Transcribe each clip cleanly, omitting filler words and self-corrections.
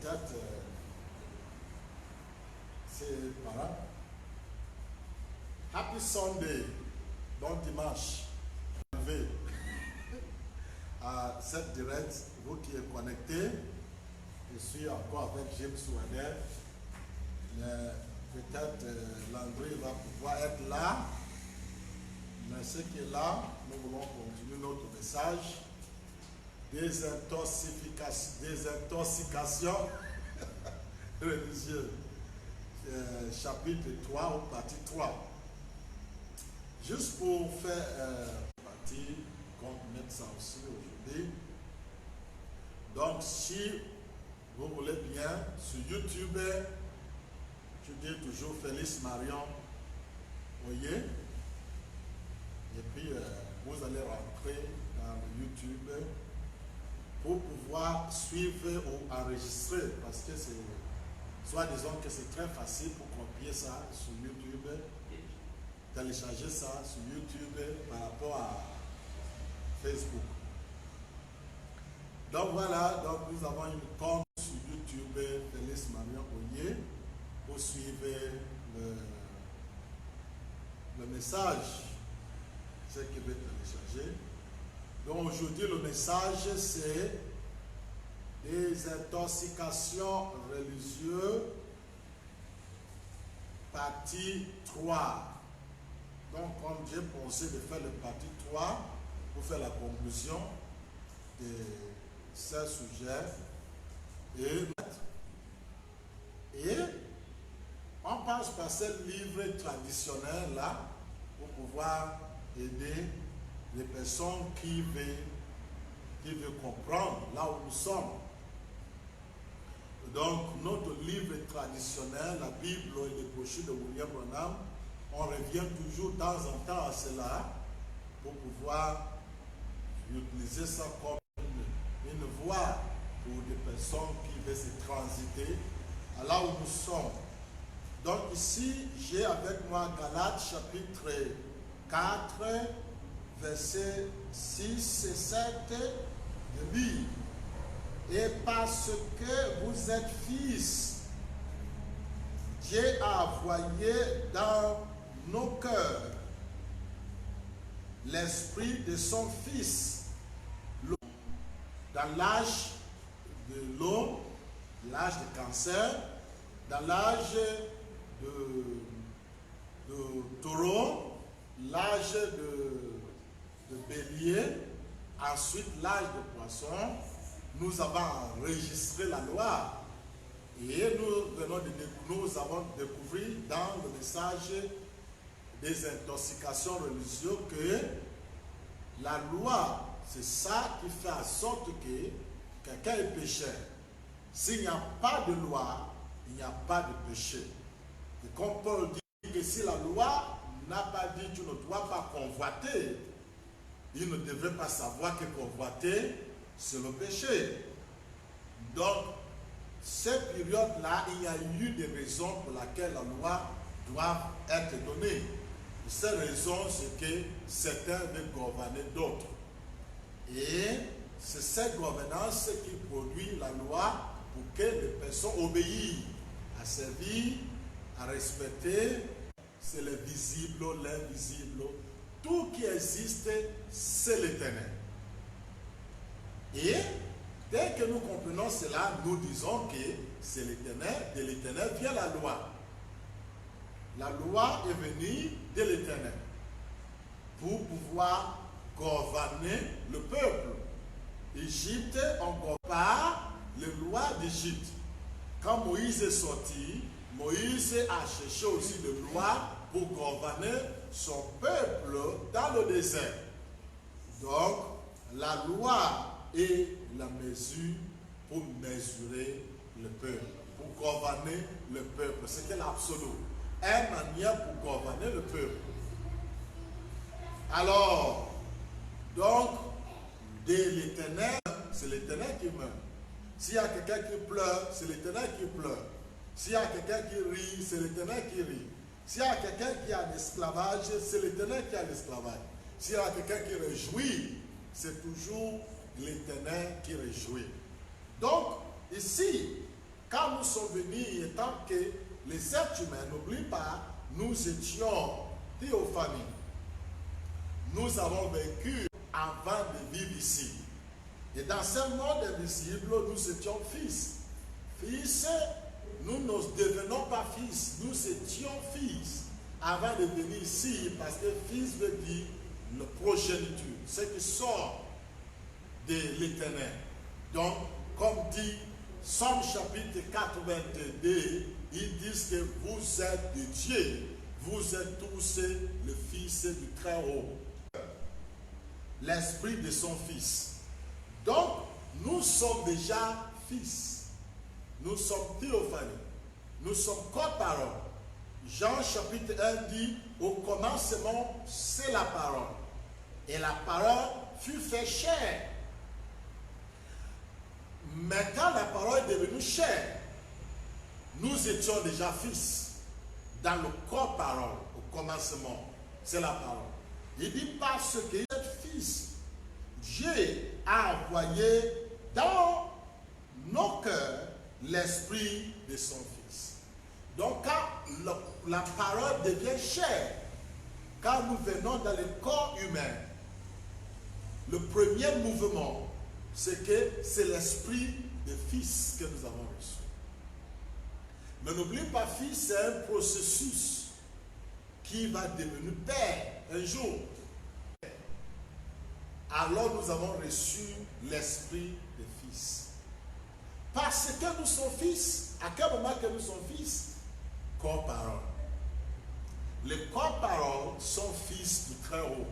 peut-être c'est par Happy Sunday, bon dimanche. Levé à cette direct, vous qui êtes connectés, je suis encore avec James Wader, mais peut-être Landry va pouvoir être là, mais ce qui est là, nous voulons continuer notre message. Désintoxication religieuse, chapitre 3 ou partie 3. Juste pour faire partie, qu'on mette ça aussi aujourd'hui. Donc, si vous voulez bien, sur YouTube, je dis toujours Félix Marion Oye. Et puis, vous allez rentrer dans le YouTube pour pouvoir suivre ou enregistrer, parce que c'est, soit disons que c'est très facile pour copier ça sur YouTube, télécharger ça sur YouTube par rapport à Facebook. Donc voilà, donc nous avons une compte sur YouTube, Félix Marion Oye, pour suivre le message, ce qu'il veut télécharger. Donc aujourd'hui, le message, c'est des intoxications religieuses, partie 3. Donc, comme j'ai pensé de faire le partie 3 pour faire la conclusion de ce sujet, et on passe par ce livre traditionnel là pour pouvoir aider les personnes qui veulent comprendre là où nous sommes. Donc, notre livre traditionnel, la Bible et les brochures de William Branham, on revient toujours de temps en temps à cela pour pouvoir utiliser ça comme une voie pour des personnes qui veulent se transiter à là où nous sommes. Donc ici, j'ai avec moi Galates chapitre 4, versets 6 et 7 de lui. Et parce que vous êtes fils, Dieu a envoyé dans nos cœurs l'esprit de son fils. Dans l'âge de l'eau, l'âge de cancer, dans l'âge de taureau, l'âge de bélier, ensuite l'âge de poisson, nous avons enregistré la loi. Et nous avons découvert dans le message des intoxications religieuses que la loi, c'est ça qui fait en sorte que quelqu'un est pécheur. S'il n'y a pas de loi, il n'y a pas de péché. Et comme Paul dit que si la loi n'a pas dit tu ne dois pas convoiter, il ne devrait pas savoir que convoiter, c'est le péché. Donc, cette période-là, il y a eu des raisons pour lesquelles la loi doit être donnée. Cette raison, c'est que certains veulent gouverner d'autres. Et c'est cette gouvernance qui produit la loi pour que les personnes obéissent, à servir, à respecter. C'est le visible, l'invisible. Tout qui existe, c'est l'Éternel. Et dès que nous comprenons cela, nous disons que c'est l'Éternel, de l'Éternel vient la loi. La loi est venue de l'Éternel pour pouvoir gouverner le peuple. Égypte, on compare les lois d'Égypte. Quand Moïse est sorti, Moïse a cherché aussi des lois pour gouverner son peuple dans le désert. Donc, la loi est la mesure pour mesurer le peuple, pour gouverner le peuple. C'était l'absolu. Une manière pour gouverner le peuple. Alors, donc, de l'Éternel, c'est l'Éternel qui meurt. S'il y a quelqu'un qui pleure, c'est l'Éternel qui pleure. S'il y a quelqu'un qui rit, c'est l'Éternel qui rit. S'il y a quelqu'un qui a l'esclavage, c'est l'Éternel qui a l'esclavage. S'il y a quelqu'un qui réjouit, c'est toujours l'Éternel qui réjouit. Donc, ici, quand nous sommes venus, étant que les êtres humains, n'oublie pas, nous étions théophanies. Nous avons vécu avant de vivre ici. Et dans ce monde invisible, nous étions fils. Fils, nous ne devenons pas fils, nous étions fils avant de venir ici, parce que fils veut dire le progéniture, ce qui sort de l'éternel. Donc, comme dit Somme chapitre 82, ils disent que vous êtes de Dieu, vous êtes tous le fils du Très-Haut, l'esprit de son fils. Donc, nous sommes déjà fils. Nous sommes théophanies. Nous sommes co-parole. Jean chapitre 1 dit, au commencement, c'est la parole. Et la parole fut faite chair. Mais quand la parole est devenue chair, nous étions déjà fils. Dans le co-parole, au commencement, c'est la parole. Il dit, parce que vous êtes fils, Dieu a envoyé dans nos cœurs l'esprit de son fils. Donc quand la parole devient chair, quand nous venons dans le corps humain, le premier mouvement, c'est que c'est l'esprit de fils que nous avons reçu. Mais n'oublie pas, fils, c'est un processus qui va devenir père un jour. Alors nous avons reçu l'esprit de fils. Parce que nous sommes fils, à quel moment que nous sommes fils? Corps-parole. Les corps-paroles sont fils du Très-Haut.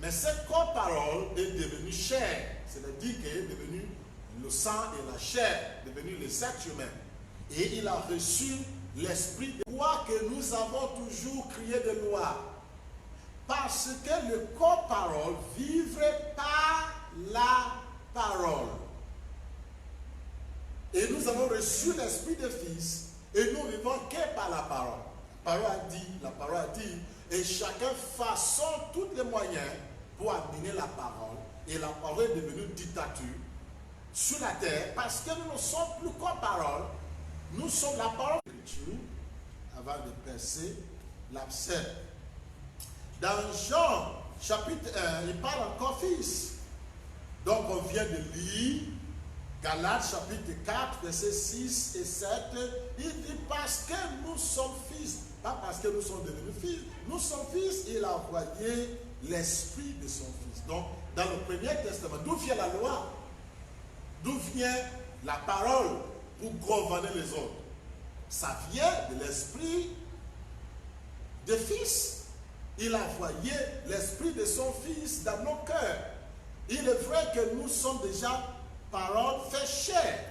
Mais cette corps-parole est devenue chair, c'est-à-dire qu'elle est devenue le sang et la chair, devenue les êtres humains. Et il a reçu l'esprit de loi que nous avons toujours crié de loi. Parce que le corps-parole vivrait par la parole. Et nous avons reçu l'esprit de fils et nous vivons que par la parole. La parole a dit, et chacun façonne tous les moyens pour amener la parole. Et la parole est devenue dictature sur la terre parce que nous ne sommes plus qu'en parole. Nous sommes la parole de l'Écriture avant de percer l'abcès. Dans Jean chapitre 1, il parle encore fils. Donc on vient de lire Galates chapitre 4, versets 6 et 7. Il dit parce que nous sommes fils, pas parce que nous sommes devenus fils. Nous sommes fils et il a envoyé l'esprit de son fils. Donc dans le Premier Testament, d'où vient la loi? D'où vient la parole pour gouverner les autres? Ça vient de l'esprit de fils. Il a envoyé l'esprit de son fils dans nos cœurs. Il est vrai que nous sommes déjà parole fait chair.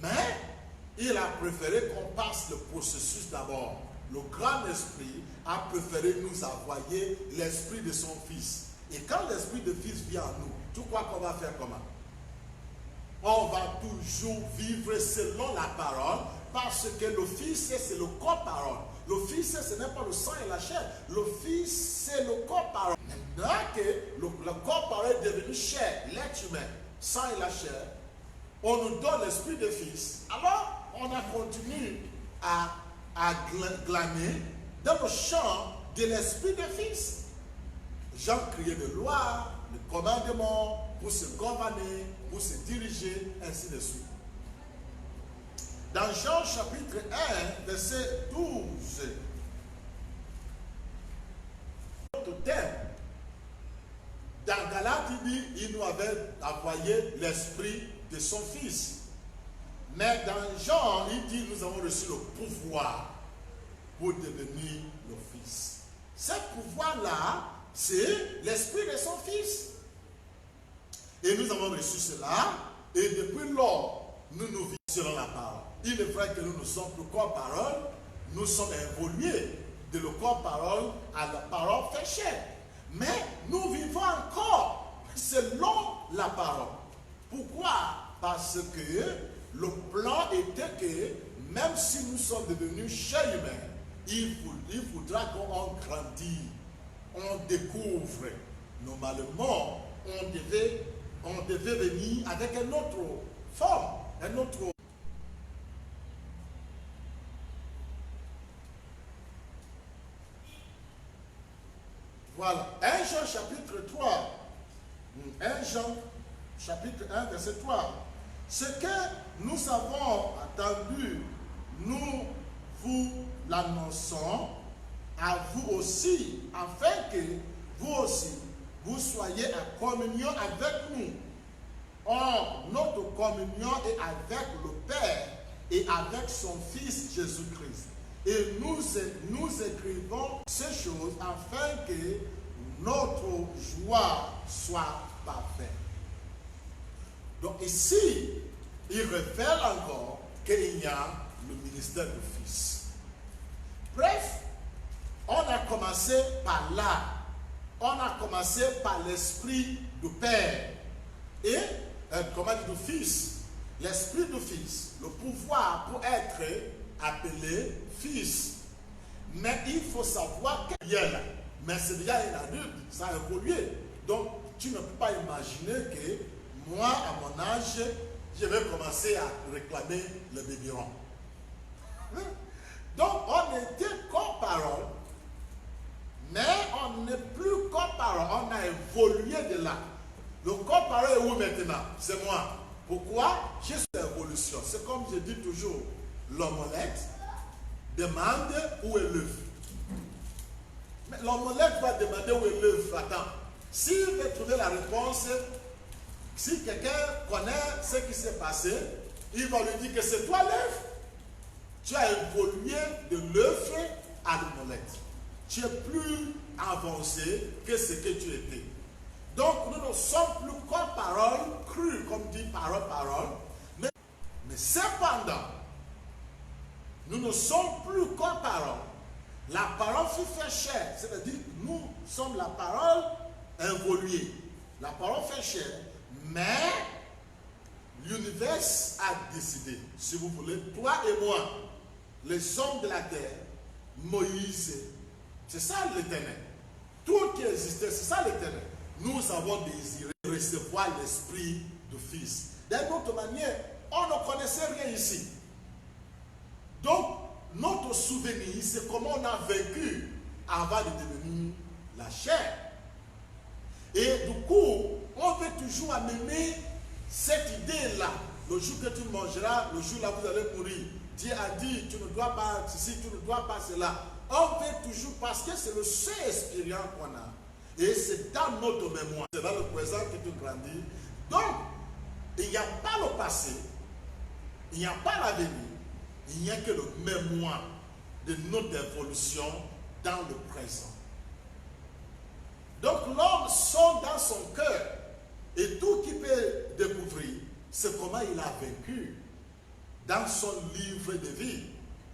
Mais il a préféré qu'on passe le processus d'abord. Le grand esprit a préféré nous envoyer l'esprit de son fils. Et quand l'esprit de fils vient en nous, tu crois qu'on va faire comment? On va toujours vivre selon la parole parce que le fils, c'est le corps-parole. Le fils, ce n'est pas le sang et la chair. Le fils, c'est le corps-parole. Maintenant que le corps-parole est devenu chair, l'être humain, sang et la chair, on nous donne l'esprit de fils. Alors, on a continué à glaner dans le champ de l'esprit de fils. Jean criait de loi, de commandement, pour se gouverner, pour se diriger, ainsi de suite. Dans Jean chapitre 1, verset 12, notre thème, dans Galates, il dit, il nous avait envoyé l'esprit de son fils. Mais dans Jean, il dit, nous avons reçu le pouvoir pour devenir le fils. Ce pouvoir-là, c'est l'esprit de son fils. Et nous avons reçu cela, et depuis lors, nous nous vivons selon la parole. Il est vrai que nous ne sommes plus corps-parole, nous sommes évolués de le corps-parole à la parole fait chair. Mais nous vivons encore selon la parole. Pourquoi? Parce que le plan était que même si nous sommes devenus chair humaine, il faudra qu'on grandisse, on découvre. Normalement, on devait venir avec une autre forme, un autre Voilà. 1 Jean chapitre 3. 1 Jean chapitre 1 verset 3. Ce que nous avons entendu, nous vous l'annonçons à vous aussi, afin que vous aussi, vous soyez en communion avec nous. Or, notre communion est avec le Père et avec son Fils Jésus-Christ. Et nous écrivons ces choses afin que notre joie soit parfaite. Donc ici, il révèle encore qu'il y a le ministère du Fils. Bref, on a commencé par là. On a commencé par l'esprit du Père et du Fils. L'esprit du Fils, le pouvoir pour être appelé Fils. Mais il faut savoir qu'il y a là. Mais c'est déjà un adulte, ça a évolué. Donc, tu ne peux pas imaginer que moi, à mon âge, je vais commencer à réclamer le biberon. Donc, on était comme parole, mais on n'est plus comme parole. On a évolué de là. Le corps parole est où maintenant? C'est moi. Pourquoi? J'ai cette évolution. C'est comme je dis toujours, l'omelette demande où est l'œuf. Mais l'omelette va demander où est l'œuf. Attends. S'il veut trouver la réponse, si quelqu'un connaît ce qui s'est passé, il va lui dire que c'est toi l'œuf. Tu as évolué de l'œuf à l'omelette. Tu es plus avancé que ce que tu étais. Donc, nous ne sommes plus comme parole crue, comme dit parole. Mais cependant, nous ne sommes plus comme parole. La parole fut fait chair. C'est-à-dire, nous sommes la parole évoluée. La parole fait chair. Mais l'univers a décidé, si vous voulez, toi et moi, les hommes de la terre, Moïse, c'est ça l'Éternel. Tout qui existait, c'est ça l'Éternel. Nous avons désiré recevoir l'esprit du Fils. D'une autre manière, on ne connaissait rien ici. Donc, notre souvenir, c'est comment on a vécu avant de devenir la chair. Et du coup, on veut toujours amener cette idée-là. Le jour que tu mangeras, le jour là vous allez mourir. Dieu a dit, tu ne dois pas ceci, tu ne dois pas cela. On veut toujours, parce que c'est le seul expérience qu'on a. Et c'est dans notre mémoire. C'est dans le présent que tu grandis. Donc, il n'y a pas le passé, il n'y a pas l'avenir, il n'y a que le mémoire de notre évolution dans le présent. Donc, l'homme sonde dans son cœur et tout qu'il peut découvrir, c'est comment il a vécu dans son livre de vie,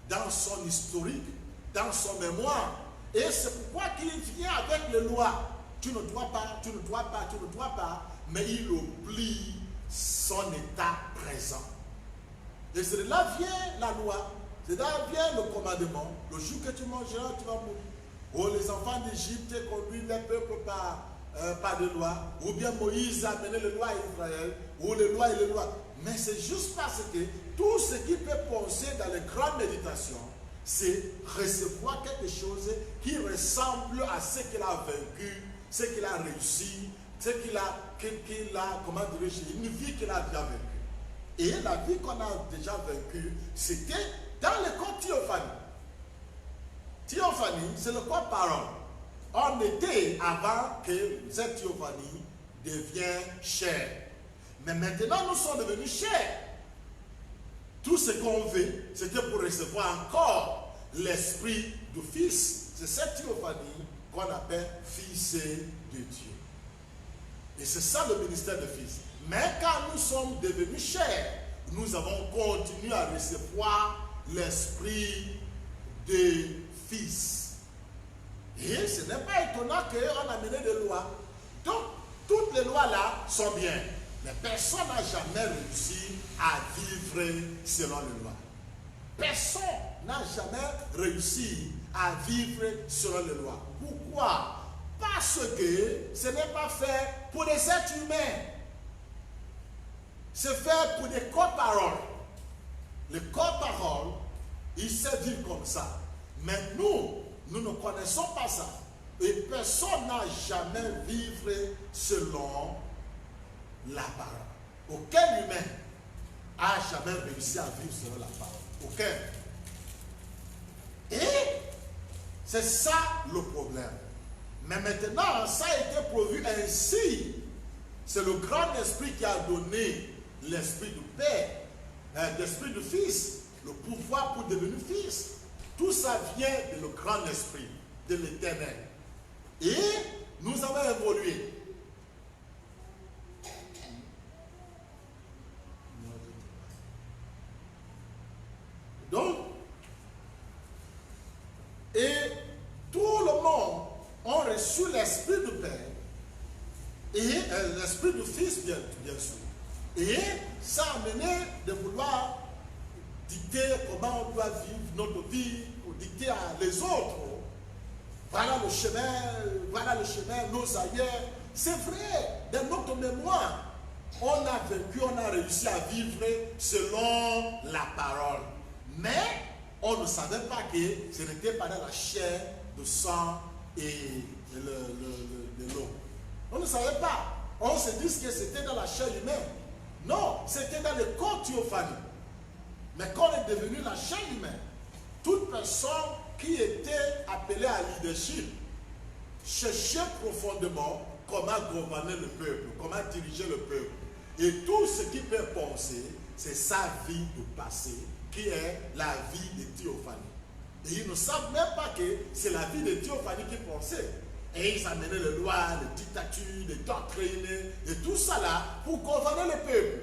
dans son historique, dans son mémoire. Et c'est pourquoi qu'il vient avec les lois. Tu ne dois pas, tu ne dois pas, tu ne dois pas. Mais il oublie son état présent. Et c'est de là vient la loi. C'est de là vient le commandement. Le jour que tu mangeras, tu vas mourir. Ou les enfants d'Égypte conduisent les peuples par des lois. Ou bien Moïse a amené les lois à Israël. Ou les lois et les lois. Mais c'est juste parce que tout ce qui peut penser dans les grandes méditations, c'est recevoir quelque chose qui ressemble à ce qu'il a vaincu, ce qu'il a réussi, ce qu'il a, comment dirais-je, une vie qu'il a déjà vécue. Et la vie qu'on a déjà vécue, c'était dans le corps théophanie. Théophanie, c'est le corps parole. On était avant que cette théophanie devienne chair. Mais maintenant, nous sommes devenus chair. Tout ce qu'on veut, c'était pour recevoir encore l'esprit du Fils. C'est cette théophanie qu'on appelle Fils de Dieu. Et c'est ça le ministère de Fils. Mais quand nous sommes devenus chair, nous avons continué à recevoir l'esprit de Fils. Et ce n'est pas étonnant qu'on a mené des lois. Donc, toutes les lois là sont bien. Mais personne n'a jamais réussi à vivre selon les lois. Personne n'a jamais réussi à vivre selon les lois. Pourquoi? Parce que ce n'est pas fait pour des êtres humains. C'est fait pour des corps-paroles. Les corps-paroles, ils savent vivre comme ça. Mais nous ne connaissons pas ça. Et personne n'a jamais vécu selon la parole. Aucun humain n'a jamais réussi à vivre selon la parole. Aucun. Et c'est ça le problème. Mais maintenant, ça a été prévu ainsi. C'est le grand esprit qui a donné l'esprit du Père, l'esprit du Fils, le pouvoir pour devenir fils. Tout ça vient de le grand esprit, de l'Éternel. Et nous avons évolué. Donc, et tout le monde a reçu l'esprit du Père et l'esprit du Fils, bien sûr. Et ça a amené de vouloir dicter comment on doit vivre notre vie, ou dicter à les autres. Voilà le chemin, nos ailleurs. C'est vrai, dans notre mémoire, on a vécu, on a réussi à vivre selon la parole. Mais on ne savait pas que ce n'était pas dans la chair, le sang et de l'eau. On ne savait pas. On se dit que c'était dans la chair humaine. Non, c'était dans le corps théophanique. Mais quand on est devenu la chair humaine, toute personne qui était appelée à leadership cherchait profondément comment gouverner le peuple, comment diriger le peuple. Et tout ce qui peut penser, c'est sa vie du passé, qui est la vie de Théophanie. Et ils ne savent même pas que c'est la vie de Théophanie qui pensait. Et ils amenaient les lois, les dictatures, les doctrines, et tout ça là, pour gouverner le peuple.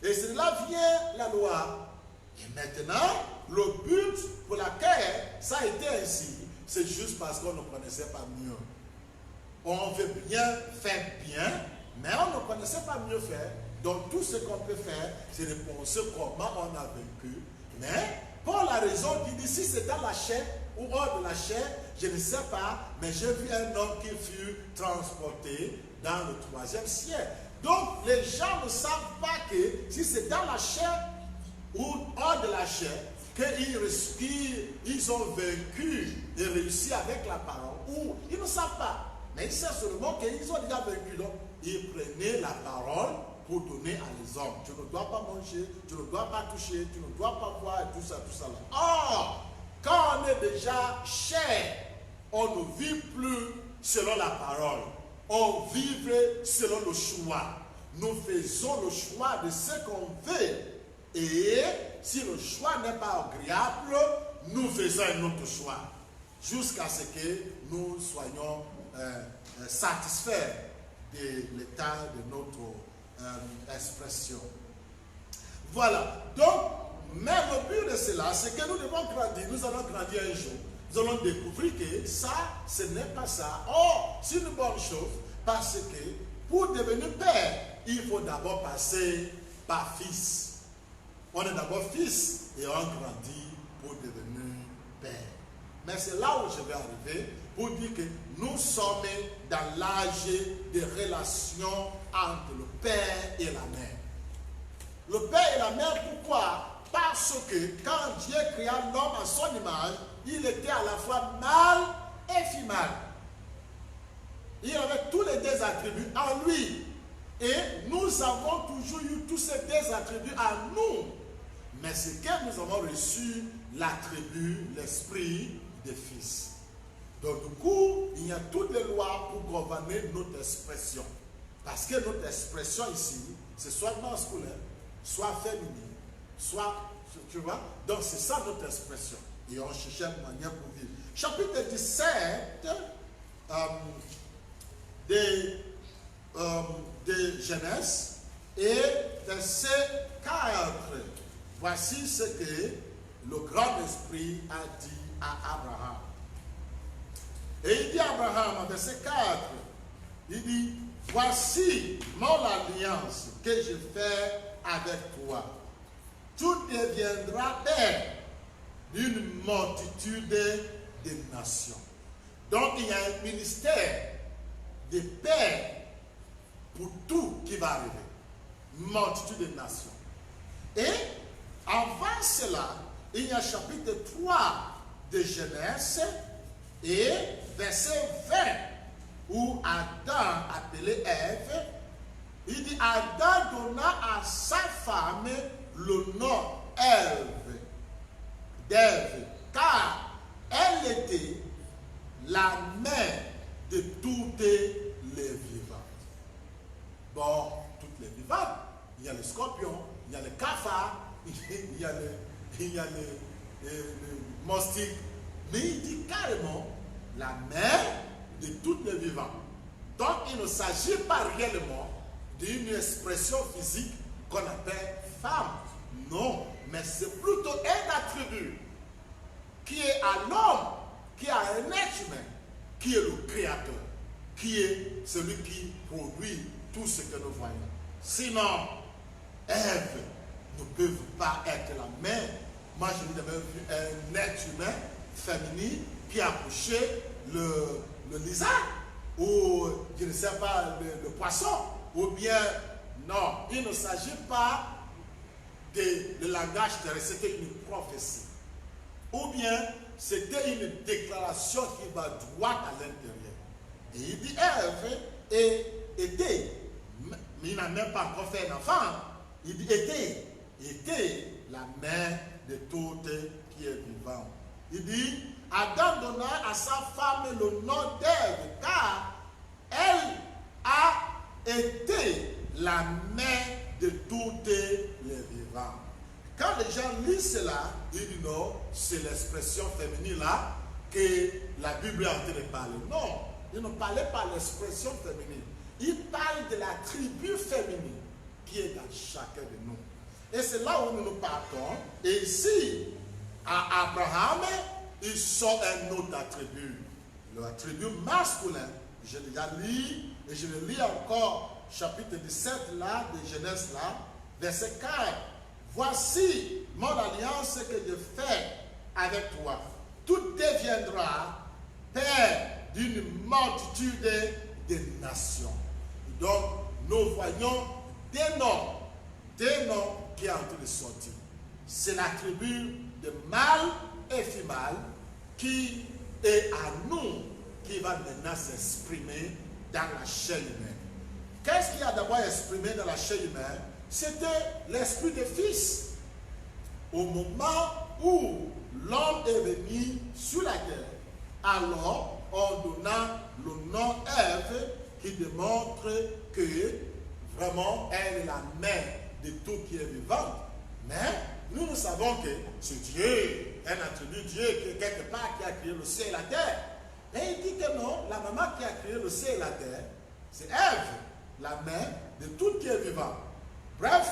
Et c'est là vient la loi. Et maintenant, le but pour laquelle ça a été ainsi, c'est juste parce qu'on ne connaissait pas mieux. On veut bien faire bien, mais on ne connaissait pas mieux faire. Donc tout ce qu'on peut faire, c'est de penser comment on a vécu. Mais pour la raison qu'il dit, si c'est dans la chair ou hors de la chair, je ne sais pas, mais j'ai vu un homme qui fut transporté dans le 3e siècle. Donc les gens ne savent pas que si c'est dans la chair ou hors de la chair, qu'ils ont vaincu et réussi avec la parole, ou ils ne savent pas. Mais ils savent seulement qu'ils ont déjà vaincu. Donc ils prenaient la parole pour donner à les hommes. Tu ne dois pas manger, tu ne dois pas toucher, tu ne dois pas boire, et tout ça là. Or, quand on est déjà chair, on ne vit plus selon la parole. On vit selon le choix. Nous faisons le choix de ce qu'on veut. Et si le choix n'est pas agréable, nous faisons un autre choix. Jusqu'à ce que nous soyons satisfaits de l'état de notre expression. Voilà. Donc, mais le but de cela, c'est que nous devons grandir. Nous allons grandir un jour. Nous allons découvrir que ça, ce n'est pas ça. Or, c'est une bonne chose parce que pour devenir père, il faut d'abord passer par fils. On est d'abord fils et on grandit pour devenir père. Mais c'est là où je vais arriver pour dire que nous sommes dans l'âge de relation entre le père et la mère. Le père et la mère, pourquoi? Parce que quand Dieu créa l'homme à son image, il était à la fois mâle et femelle. Il avait tous les deux attributs en lui. Et nous avons toujours eu tous ces deux attributs en nous. Mais c'est que nous avons reçu l'attribut, l'esprit des fils. Donc du coup, il y a toutes les lois pour gouverner notre expression. Parce que notre expression ici, c'est soit masculin, soit féminin, soit, tu vois, donc c'est ça notre expression. Et on cherche une manière pour vivre. Chapitre 17 de Genèse et verset 4. Voici ce que le grand esprit a dit à Abraham. Et il dit à Abraham, verset 4, il dit, voici mon alliance que je fais avec toi. Tu deviendras père d'une multitude de nations. Donc il y a un ministère de père pour tout qui va arriver. Multitude de nations. Et avant cela, il y a chapitre 3 de Genèse Et verset 20, où Adam appelait Ève, il dit Adam donna à sa femme le nom d'Ève, car elle était la mère de toutes les vivantes. Bon, toutes les vivantes, il y a les scorpions, il y a les cafards, il y a les moustiques, mais il dit carrément la mère de toutes les vivantes. Donc il ne s'agit pas réellement d'une expression physique qu'on appelle femme. Non, mais c'est plutôt un attribut qui est à l'homme, qui est à un être humain, qui est le créateur, qui est celui qui produit tout ce que nous voyons. Sinon, Ève ne peut pas être la mère. Moi, je n'ai jamais vu un être humain féminin qui a accouché le lézard, ou je ne sais pas, le poisson, ou bien, non, il ne s'agit pas de langage terrestre, c'était une prophétie. Ou bien, c'était une déclaration qui va droit à l'intérieur. Et il dit, Ève était, mais il n'a même pas encore fait un enfant, il dit, était la mère de toutes qui est vivante. Il dit, Adam donna à sa femme le nom d'Ève, car elle a été la mère de toutes les vivantes. Quand les gens lisent cela, ils disent non, c'est l'expression féminine là que la Bible est en train de parler. Non, il ne parlait pas de l'expression féminine. Il parle de la tribu féminine qui est dans chacun de nous. Et c'est là où nous partons. Et ici, à Abraham, il sort un autre attribut. L'attribut masculin. Je l'ai déjà lu, et je le lis encore, chapitre 17 là, de Genèse là, verset 4. Voici mon alliance que je fais avec toi. Tout deviendra père d'une multitude de nations. Donc, nous voyons des noms qui sont en train de sortir. C'est l'attribut de mâle et femelle qui est à nous, qui va maintenant s'exprimer dans la chair humaine. Qu'est-ce qu'il y a d'abord exprimé dans la chair humaine? C'était l'esprit de fils. Au moment où l'homme est venu sur la terre, alors on donna le nom Ève qui démontre que vraiment elle est la mère de tout qui est vivant. Mais nous savons que c'est Dieu, un attribut Dieu qui est quelque part qui a créé le ciel et la terre. Et il dit que non, la maman qui a créé le ciel et la terre, c'est Ève, la mère de tout qui est vivant. Bref,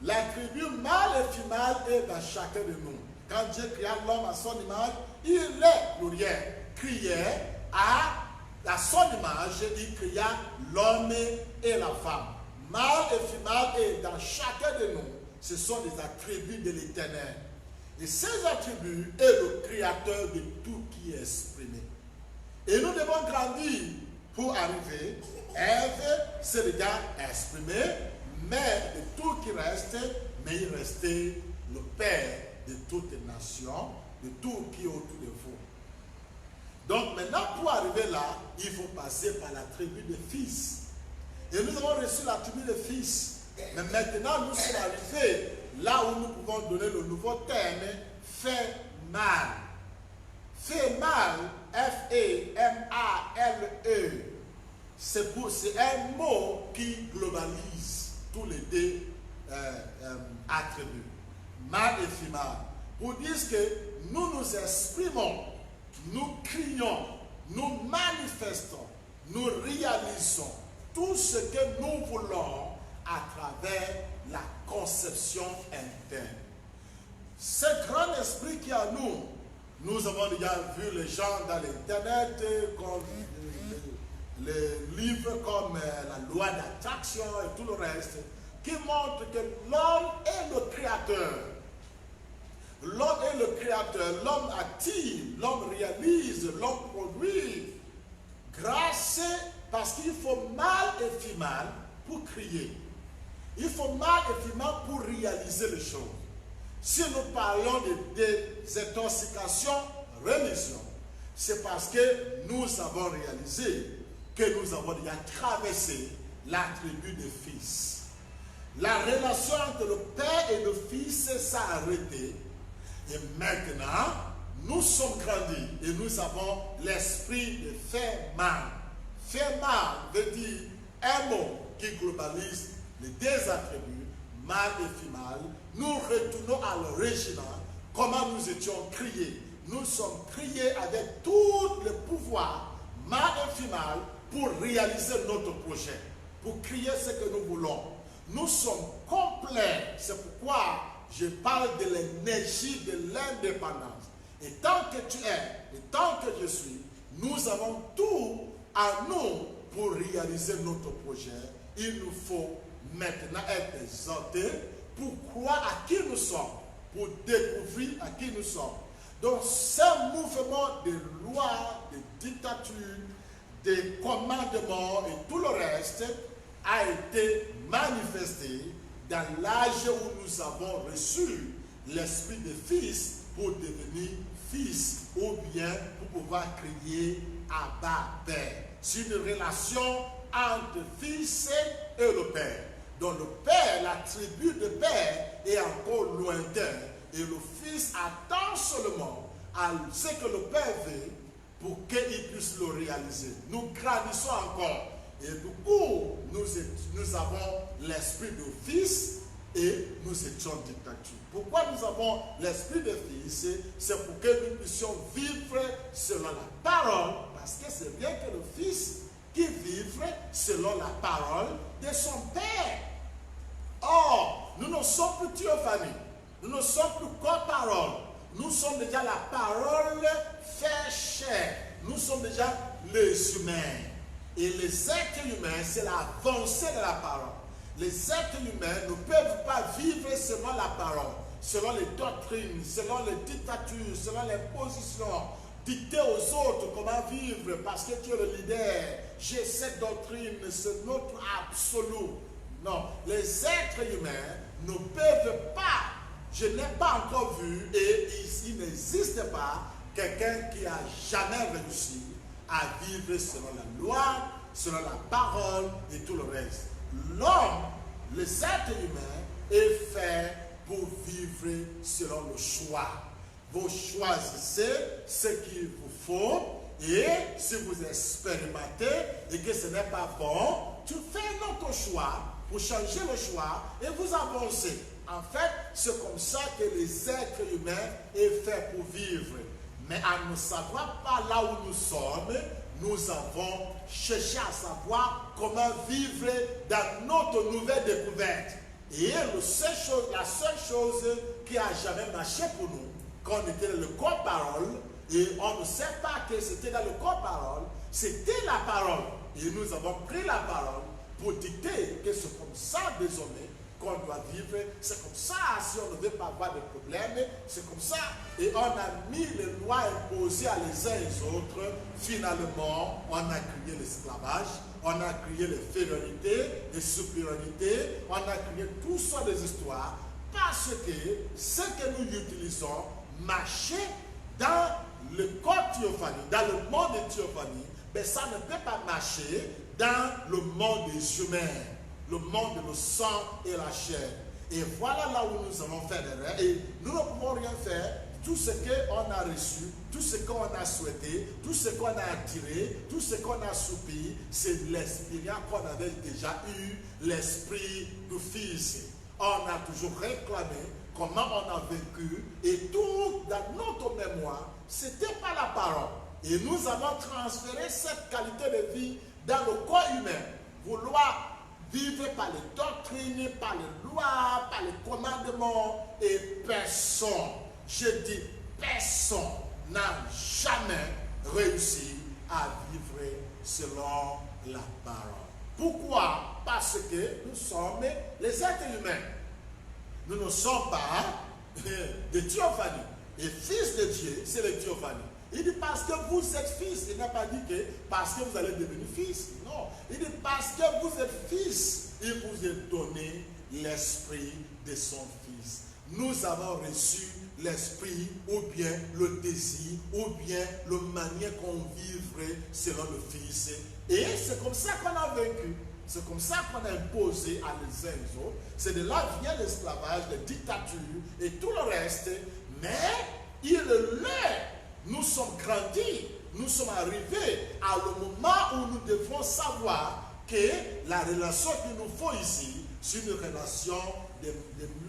l'attribut mâle et femelle est dans chacun de nous. Quand Dieu créa l'homme à son image, il est pluriel. Criait à son image, il créa l'homme et la femme. Mâle et femelle est dans chacun de nous. Ce sont des attributs de l'Éternel. Et ces attributs est le créateur de tout qui est exprimé. Et nous devons grandir pour arriver. Ève, c'est le gars exprimé, mais de tout qui reste, mais il restait le Père de toutes les nations, de tout qui est autour de vous. Donc maintenant, pour arriver là, il faut passer par la tribu des fils. Et nous avons reçu la tribu des fils. Mais maintenant, nous sommes arrivés là où nous pouvons donner le nouveau terme, fait mal. Fait mal, F-E-M-A-L-E. C'est un mot qui globalise tous les deux attributs, mâle et femelle, pour dire que nous nous exprimons, nous crions, nous manifestons, nous réalisons tout ce que nous voulons à travers la conception interne. Ce grand esprit qui est en nous, nous avons déjà vu les gens dans l'internet, comme les livres comme la loi d'attraction et tout le reste, qui montrent que l'homme est le créateur. L'homme est le créateur, l'homme attire, l'homme réalise, l'homme produit. Grâce, parce qu'il faut mâle et femelle pour crier. Il faut mâle et femelle pour réaliser les choses. Si nous parlons de désintoxication, religion, C'est parce que nous avons réalisé que nous avons déjà traversé l'attribut de fils. La relation entre le Père et le Fils s'est arrêtée. Et maintenant, nous sommes grandis et nous avons l'esprit de faire mal. Faire mal veut dire un mot qui globalise les deux attributs, mal et fémal. Nous retournons à l'original, comment nous étions créés. Nous sommes créés avec tout le pouvoir, mal et fémal, pour réaliser notre projet, pour créer ce que nous voulons. Nous sommes complets. C'est pourquoi je parle de l'énergie de l'indépendance. Et tant que tu es, et tant que je suis, nous avons tout à nous pour réaliser notre projet. Il nous faut maintenant être exaltés pour croire à qui nous sommes, pour découvrir à qui nous sommes. Donc, ce mouvement de loi, de dictature, de commandements et tout le reste a été manifesté dans l'âge où nous avons reçu l'esprit de fils pour devenir fils ou bien pour pouvoir crier Abba Père. C'est une relation entre fils et le Père. Donc le Père, l'attribut de Père est encore lointain et le Fils attend seulement à ce que le Père veut pour qu'il puisse le réaliser. Nous grandissons encore et du coup nous avons l'esprit de Fils et nous étions en dictature. Pourquoi nous avons l'esprit de Fils? C'est pour que nous puissions vivre selon la parole, parce que c'est bien que le Fils qui vive selon la parole de son Père. Or, nous ne sommes plus théophanie, nous ne sommes plus qu'en parole. Nous sommes déjà la parole fait chair. Nous sommes déjà les humains. Et les êtres humains, c'est l'avancée de la parole. Les êtres humains ne peuvent pas vivre selon la parole, selon les doctrines, selon les dictatures, selon les positions. Dicter aux autres comment vivre parce que tu es le leader. J'ai cette doctrine, c'est notre absolu. Non, les êtres humains ne peuvent pas. Je n'ai pas encore vu et il n'existe pas quelqu'un qui a jamais réussi à vivre selon la loi, selon la parole et tout le reste. L'homme, les êtres humains, est fait pour vivre selon le choix. Vous choisissez ce qu'il vous faut et si vous expérimentez et que ce n'est pas bon, tu fais un autre choix pour changer le choix et vous avancez. En fait, c'est comme ça que les êtres humains sont faits pour vivre. Mais à ne savoir pas là où nous sommes, nous avons cherché à savoir comment vivre dans notre nouvelle découverte. Et la seule chose qui a jamais marché pour nous, quand on était dans le corps parole, et on ne sait pas que c'était dans le corps parole, c'était la parole. Et nous avons pris la parole pour dicter que c'est comme ça désormais qu'on doit vivre. C'est comme ça, si on ne veut pas avoir de problème, c'est comme ça. Et on a mis les lois imposées à les uns et les autres. Finalement, on a créé l'esclavage, on a créé l'infériorité, les supériorités, on a créé toutes sortes d'histoires parce que ce que nous utilisons marcher dans le corps théophanie, dans le monde de théophanie, mais ça ne peut pas marcher dans le monde des humains, le monde de le sang et la chair. Et voilà là où nous avons fait l'erreur. Et nous ne pouvons rien faire. Tout ce qu'on a reçu, tout ce qu'on a souhaité, tout ce qu'on a attiré, tout ce qu'on a soupi, c'est l'expérience qu'on avait déjà eu, l'esprit du Fils. On a toujours réclamé comment on a vécu et tout dans notre mémoire, ce n'était pas la parole. Et nous avons transféré cette qualité de vie dans le corps humain. Vouloir vivre par les doctrines, par les lois, par les commandements et personne, je dis personne, n'a jamais réussi à vivre selon la parole. Pourquoi? Parce que nous sommes les êtres humains. Nous ne sommes pas des théophanies. Et fils de Dieu, c'est les théophanies. Il dit parce que vous êtes fils. Il n'a pas dit que parce que vous allez devenir fils. Non. Il dit parce que vous êtes fils, il vous a donné l'esprit de son fils. Nous avons reçu l'esprit, ou bien le désir, ou bien la manière qu'on vivrait selon le Fils. Et c'est comme ça qu'on a vécu. C'est comme ça qu'on a imposé à les uns et les autres. C'est de là vient l'esclavage, les dictatures et tout le reste. Mais il est là. Nous sommes grandis. Nous sommes arrivés à le moment où nous devons savoir que la relation qu'il nous faut ici, c'est une relation de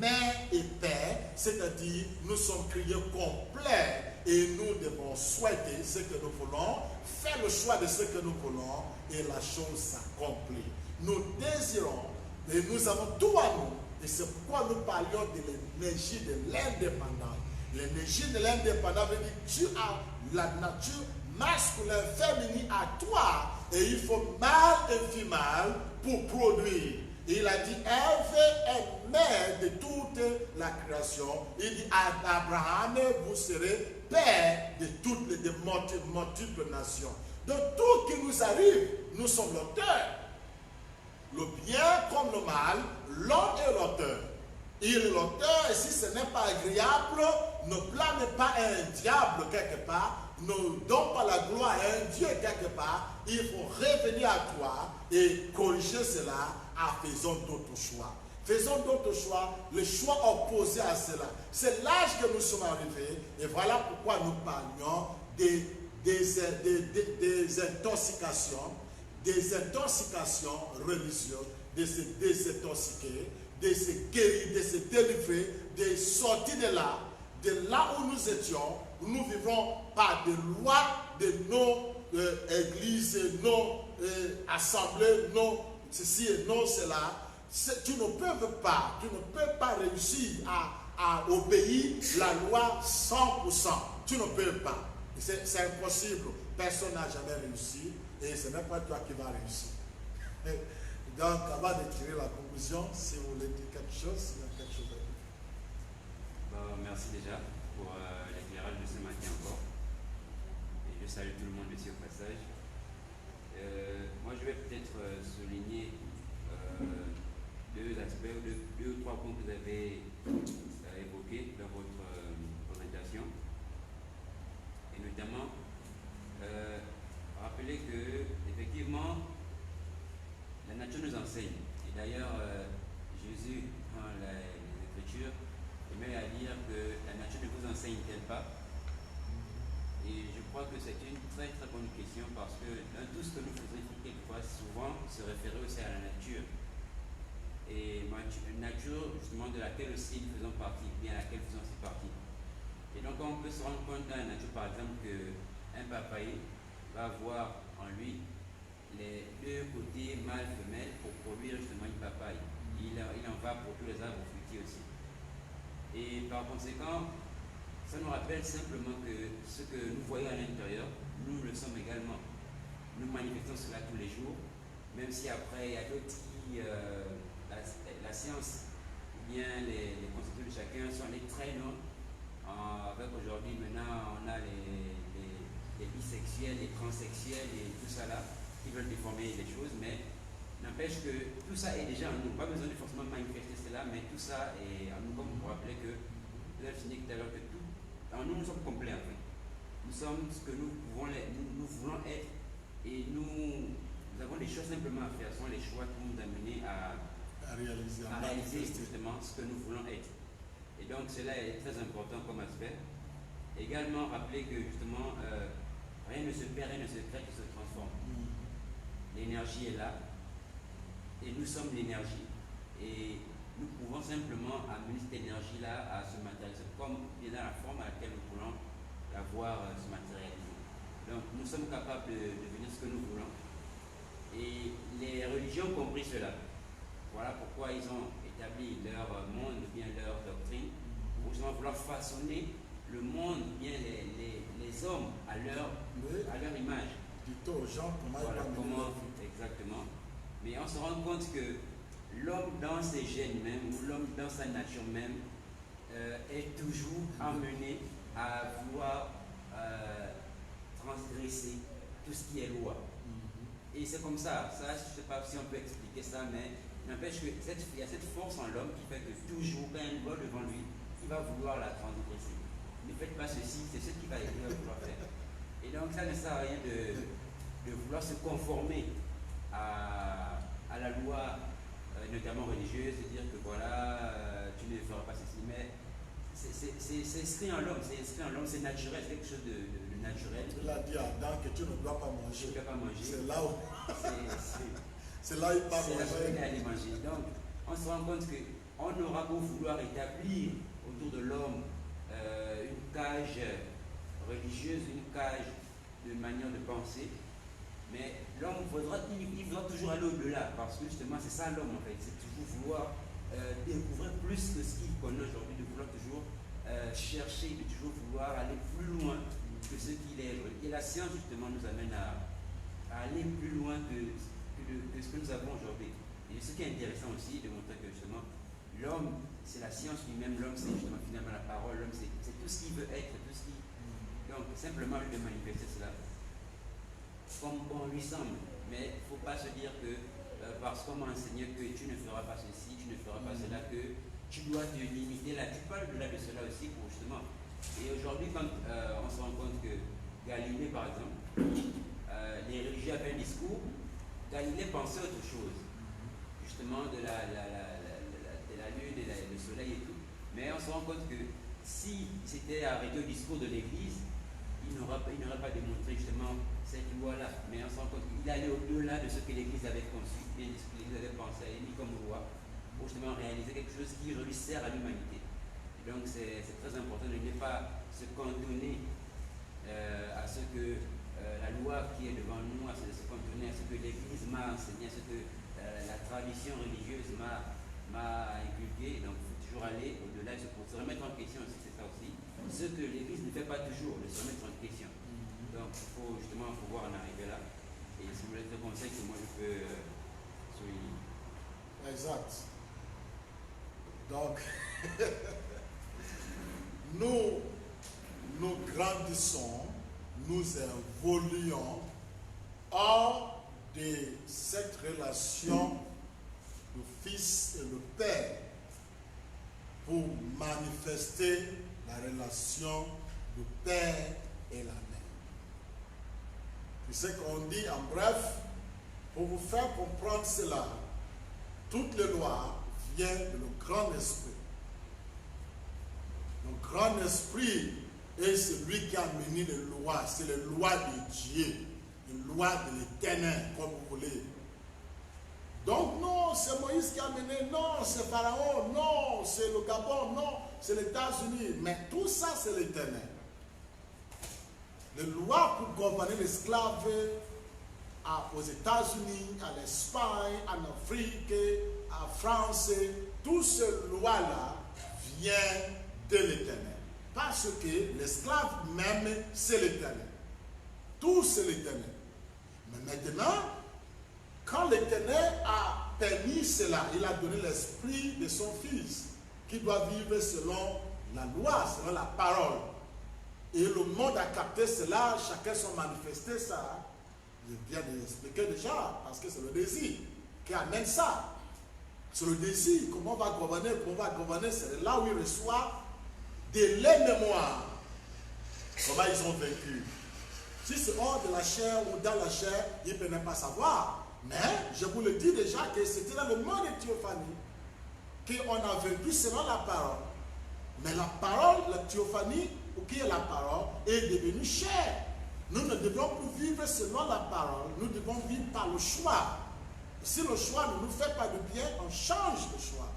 mère et père, c'est-à-dire nous sommes créés complets et nous devons souhaiter ce que nous voulons, faire le choix de ce que nous voulons et la chose s'accomplit. Nous désirons et nous avons tout à nous et c'est pourquoi nous parlions de l'énergie de l'indépendance. L'énergie de l'indépendance veut dire que tu as la nature masculin, féminin à toi et il faut mâle et femelle pour produire. Il a dit Ève est mère de toute la création. Il dit à Abraham, vous serez père de toutes les multiples nations. De tout qui nous arrive, nous sommes l'auteur. Le bien comme le mal, l'homme est l'auteur. Il est l'auteur et si ce n'est pas agréable, ne blâme pas un diable quelque part. Ne donne pas la gloire à un Dieu quelque part, il faut revenir à toi et corriger cela en faisant d'autres choix. Faisons d'autres choix, le choix opposé à cela. C'est l'âge que nous sommes arrivés et voilà pourquoi nous parlions des intoxications religieuses, de se désintoxiquer, de se guérir, de se délivrer, de sortir de là où nous étions. Nous vivons par des lois de nos églises, nos assemblées, nos ceci et non cela. Tu ne peux pas réussir à obéir la loi 100%. Tu ne peux pas. C'est impossible. Personne n'a jamais réussi et ce n'est pas toi qui vas réussir. Donc, avant de tirer la conclusion, si vous voulez dire quelque chose, il y a quelque chose à dire. Bon, merci déjà pour l'éclairage de ce matin encore. Et je salue tout le monde ici au passage. Moi, je vais peut-être souligner deux aspects, deux ou trois points que vous avez évoqués dans votre présentation. Et notamment, rappeler que, effectivement, la nature nous enseigne. Et d'ailleurs, Jésus, dans les Écritures, il met à dire que la nature ne vous enseigne-t-elle pas? Et je crois que c'est une très très bonne question parce que dans tout ce que nous faisons, il faut quelquefois souvent se référer aussi à la nature. Et une nature justement de laquelle aussi nous faisons partie, bien à laquelle nous faisons aussi partie. Et donc on peut se rendre compte dans la nature par exemple qu'un papaye va avoir en lui les deux côtés mâle-femelle pour produire justement une papaye. Il en va pour tous les arbres fruitiers aussi. Et par conséquent, ça nous rappelle simplement que ce que nous voyons à l'intérieur, nous le sommes également. Nous manifestons cela tous les jours, même si après il y a d'autres qui, la science, ou bien les concepts de chacun sont allés très loin. Avec aujourd'hui, maintenant, on a les bisexuels, les transsexuels et tout ça là, qui veulent déformer les choses, mais n'empêche que tout ça est déjà en nous. Pas besoin de forcément manifester cela, mais tout ça est en nous, comme vous vous rappelez que vous avez fini tout à l'heure, que tout, en nous, nous sommes complets en fait. Nous sommes ce que nous voulons être et nous avons des choses simplement à faire. Ce sont les choix qui nous amener à réaliser justement ce que nous voulons être. Et donc cela est très important comme aspect. Également rappeler que justement rien ne se perd, rien ne se crée, qui se transforme. L'énergie est là et nous sommes l'énergie. Et nous pouvons simplement amener cette énergie-là à se matérialiser comme dans la forme à laquelle nous voulons la voir se matérialiser. Donc nous sommes capables de devenir ce que nous voulons. Et les religions ont compris cela. Voilà pourquoi ils ont établi leur monde, bien leur doctrine, pour justement vouloir façonner le monde, bien les hommes à leur image. Dites aux gens comment exactement. Mais on se rend compte que l'homme dans ses gènes même, ou l'homme dans sa nature même, est toujours amené à vouloir transgresser tout ce qui est loi. Et c'est comme ça, je ne sais pas si on peut expliquer ça, mais n'empêche qu'il y a cette force en l'homme qui fait que toujours, quand il va devant lui, il pas vouloir la transgresser. Ne faites pas ceci, c'est ce qui va vouloir faire. Et donc ça ne sert à rien de vouloir se conformer à la loi, notamment religieuse, de dire que voilà, tu ne feras pas ceci. Mais c'est inscrit en l'homme, c'est naturel, c'est quelque chose de naturel. Il a dit à Adam que tu ne dois pas manger. Tu ne dois pas manger. C'est là où c'est là où il part manger. Aller manger. Donc, on se rend compte qu'on aura beau vouloir établir autour de l'homme une cage religieuse, une cage de manière de penser, mais l'homme il faudra toujours aller au-delà, parce que justement c'est ça l'homme en fait, c'est toujours vouloir découvrir plus que ce qu'il connaît aujourd'hui, de vouloir toujours chercher, de toujours vouloir aller plus loin que ce qu'il est. Et la science justement nous amène à aller plus loin que ce que nous avons aujourd'hui. Et ce qui est intéressant aussi, de montrer que justement l'homme c'est la science lui-même, l'homme c'est justement finalement la parole, l'homme c'est tout ce qu'il veut être, tout ce qui... Donc simplement lui de manifester cela comme bon lui semble. Mais il ne faut pas se dire que parce qu'on m'a enseigné que tu ne feras pas ceci, tu ne feras pas cela, que tu dois te limiter là. Tu parles de cela aussi pour justement. Et aujourd'hui, quand on se rend compte que Galilée, par exemple, les religieux avaient un discours, Galilée pensait autre chose, justement de la lune et le soleil et tout. Mais on se rend compte que si c'était arrêté au discours de l'Église, il n'aurait pas démontré justement cette loi-là. Mais on se rend compte qu'il allait au-delà de ce que l'Église avait conçu, bien de ce que l'Église avait pensé et mis comme loi, pour justement réaliser quelque chose qui aujourd'hui sert à l'humanité. Donc c'est très important de ne pas se cantonner à ce que la loi qui est devant nous, à se cantonner à ce que l'Église m'a enseigné, à ce que la tradition religieuse m'a inculqué. Donc il faut toujours aller au-delà, pour se remettre en question aussi, c'est ça aussi. Ce que l'Église ne fait pas toujours, de se remettre en question. Donc il faut justement pouvoir en arriver là. Et si vous voulez des conseils que moi je peux souligner. Exact. Donc, nous grandissons, nous évoluons hors de cette relation le Fils et le Père pour manifester la relation du Père et la Mère. C'est ce qu'on dit en bref, pour vous faire comprendre cela, toutes les lois viennent de le grand esprit. Le grand esprit est celui qui a mené les lois, c'est les lois de Dieu, les lois de l'Éternel, comme vous voulez. Donc non, c'est Moïse qui a mené, non, c'est Pharaon, non, c'est le Gabon, non, c'est les États-Unis, mais tout ça c'est l'Éternel. Les lois pour gouverner l'esclave aux États-Unis, à l'Espagne, en Afrique, en France, toutes ces lois-là viennent de l'Éternel. Parce que l'esclave même, c'est l'Éternel. Tout c'est l'Éternel. Mais maintenant, quand l'Éternel a permis cela, il a donné l'esprit de son Fils, qui doit vivre selon la loi, selon la parole. Et le monde a capté cela, chacun s'est manifesté ça. Je viens de l'expliquer déjà, parce que c'est le désir qui amène ça. C'est le désir, comment on va gouverner, c'est là où il reçoit de les mémoires. Comment ils ont vécu. Si c'est hors de la chair ou dans la chair, il ne peut même pas savoir. Mais je vous le dis déjà que c'était dans le monde de théophanie qu'on a vécu selon la parole. Mais la parole, la théophanie, ou qui est la parole, est devenue chair. Nous ne devons plus vivre selon la parole, nous devons vivre par le choix. Et si le choix ne nous fait pas de bien, on change de choix.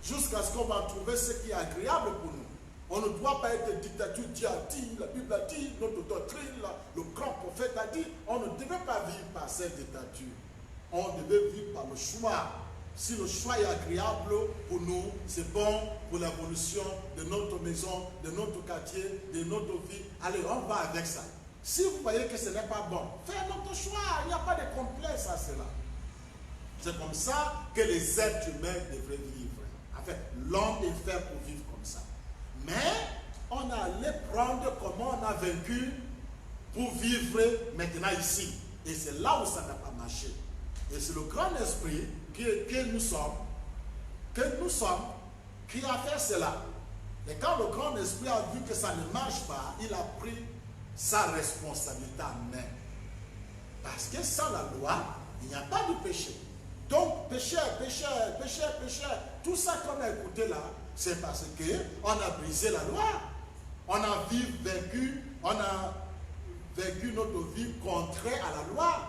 Jusqu'à ce qu'on va trouver ce qui est agréable pour nous. On ne doit pas être dictature, Dieu a dit, la Bible a dit, notre doctrine, le grand prophète a dit. On ne devait pas vivre par cette dictature. On devait vivre par le choix. Si le choix est agréable pour nous, c'est bon pour l'évolution de notre maison, de notre quartier, de notre vie. Allez, on va avec ça. Si vous voyez que ce n'est pas bon, faites notre choix. Il n'y a pas de complexe à cela. C'est comme ça que les êtres humains devraient vivre. En fait, l'homme est fait pour vivre comme ça. Mais on allait prendre comment on a vécu pour vivre maintenant ici. Et c'est là où ça n'a pas marché. Et c'est le grand esprit que nous sommes, qui a fait cela. Et quand le grand esprit a vu que ça ne marche pas, il a pris sa responsabilité en main. Parce que sans la loi, il n'y a pas de péché. Donc, pécheur, tout ça qu'on a écouté là, c'est parce qu'on a brisé la loi. On a vécu notre vie contraire à la loi,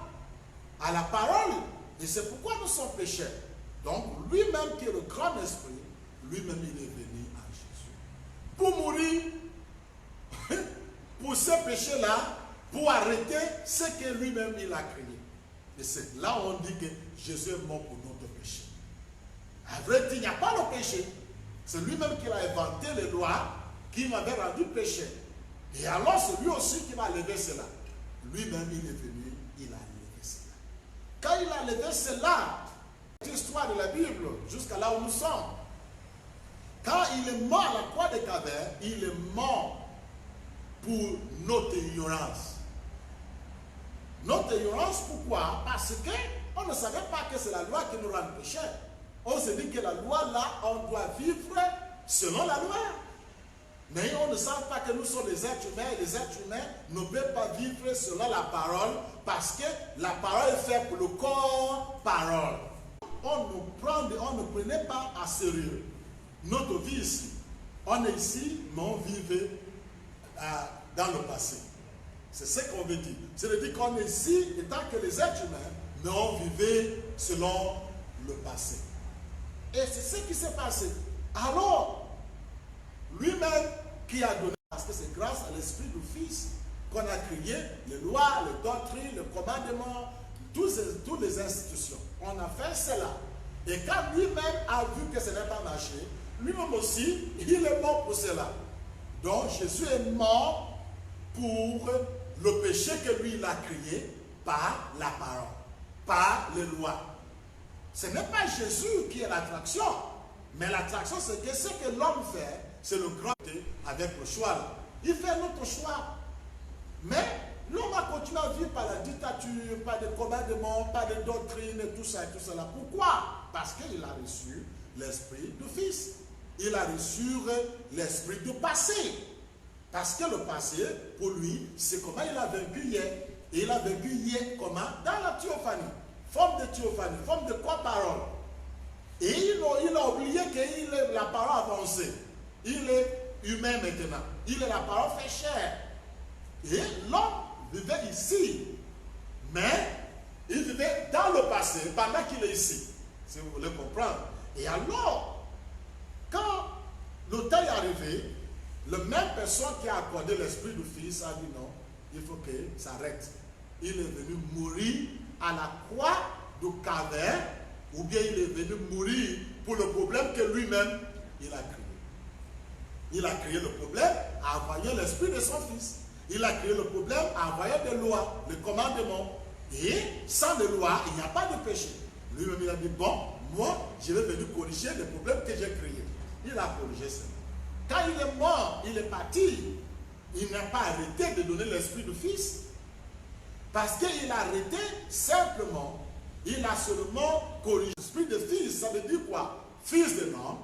à la parole. Et c'est pourquoi nous sommes pécheurs. Donc, lui-même qui est le grand esprit, lui-même il est venu à Jésus. Pour mourir, pour ce péché-là, pour arrêter ce que lui-même il a créé. Et c'est là où on dit que Jésus est mort pour notre péché. À vrai dire, il n'y a pas le péché. C'est lui-même qui a inventé les lois qui m'avaient rendu péché. Et alors c'est lui aussi qui va lever cela. Lui-même il est venu, il a levé cela. Quand il a levé cela, l'histoire de la Bible, jusqu'à là où nous sommes, quand il est mort à la croix de Calvaire, il est mort pour notre ignorance. Notre ignorance, pourquoi? Parce qu'on ne savait pas que c'est la loi qui nous rend pécheurs. On se dit que la loi là, on doit vivre selon la loi. Mais on ne sait pas que nous sommes des êtres humains et les êtres humains ne peuvent pas vivre selon la parole parce que la parole est faite pour le corps parole. On ne prenait pas à sérieux notre vie ici. On est ici, mais on vivait dans le passé. C'est ce qu'on veut dire. C'est-à-dire qu'on est ici étant que les êtres humains, mais on vivait selon le passé. Et c'est ce qui s'est passé. Alors, lui-même qui a donné, parce que c'est grâce à l'Esprit du Fils qu'on a créé les lois, les doctrines, les commandements, toutes les institutions. On a fait cela. Et quand lui-même a vu que ce n'est pas marché, lui-même aussi, il est mort pour cela. Donc Jésus est mort pour le péché que lui il a créé par la parole, par les lois. Ce n'est pas Jésus qui est l'attraction, mais l'attraction c'est que ce que l'homme fait, c'est le grand avec le choix. Là. Il fait notre choix. Mais l'homme a continué à vivre par la dictature, par des commandements, par des doctrines et tout ça et tout cela. Pourquoi? Parce qu'il a reçu l'esprit du Fils. Il a reçu l'esprit du passé. Parce que le passé, pour lui, c'est comment il a vaincu hier. Et il a vaincu hier comment? Dans la théophanie. Forme de théophanie, forme de quoi parole. Et il a oublié qu'il est la parole avancée. Il est humain maintenant. Il est la parole fait chair. Et l'homme vivait ici. Mais il vivait dans le passé pendant qu'il est ici. Si vous voulez comprendre. Et alors, quand le temps est arrivé, la même personne qui a accordé l'esprit du Fils a dit non, il faut que ça arrête. Il est venu mourir à la croix du Calvaire, ou bien il est venu mourir pour le problème que lui-même il a créé. Il a créé le problème en envoyant l'esprit de son Fils. Il a créé le problème en envoyant des lois, les commandements. Et sans les lois, il n'y a pas de péché. Lui-même il a dit bon, moi je vais venir corriger les problèmes que j'ai créés. Il a corrigé ça. Quand il est mort, il est parti. Il n'a pas arrêté de donner l'esprit du Fils. Parce qu'il a arrêté simplement, il a seulement corrigé. L'esprit de Fils, ça veut dire quoi? Fils de l'homme,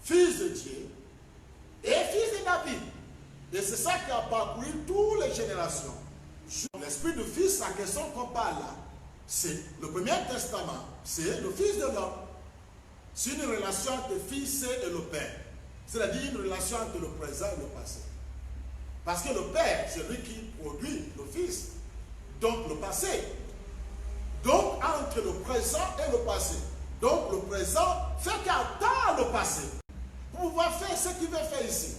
Fils de Dieu et Fils de David. Et c'est ça qui a parcouru toutes les générations. L'esprit du Fils, la question qu'on parle là, c'est le Premier Testament, c'est le Fils de l'homme. C'est une relation entre le Fils et le Père. C'est-à-dire une relation entre le présent et le passé. Parce que le Père, c'est lui qui produit le Fils. Donc le passé. Donc entre le présent et le passé. Donc le présent fait qu'attend le passé. Pour pouvoir faire ce qu'il veut faire ici.